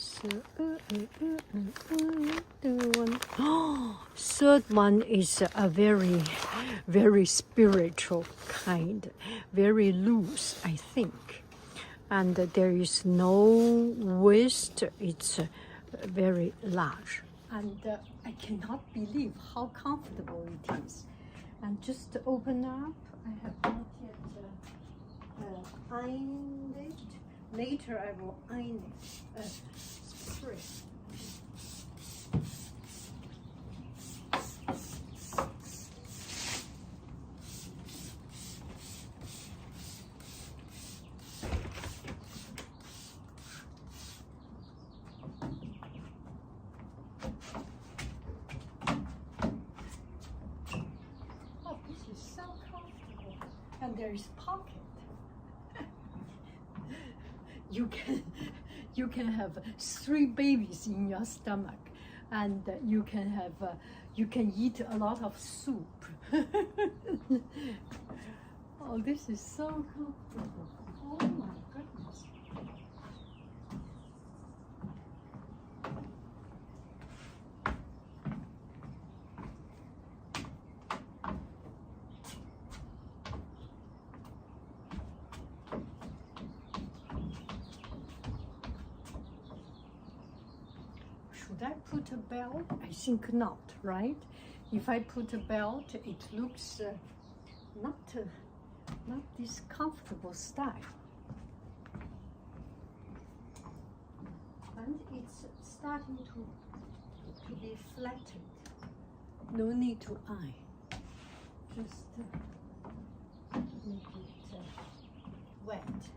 So, third one is a very, very spiritual kind, very loose, I think. And there is no waist, it's very large. And I cannot believe how comfortable it is. And just to open up, I have not yet ironed it. Later I will iron it. Spray. Oh, this is so comfortable. And there is pocket. You can have 3 babies in your stomach, and you can eat a lot of soup. Oh, this is so comfortable. Oh my goodness. Should I put a belt? I think not, right? If I put a belt, it looks not this comfortable style. And it's starting to be flattened. No need to iron. Just make it wet.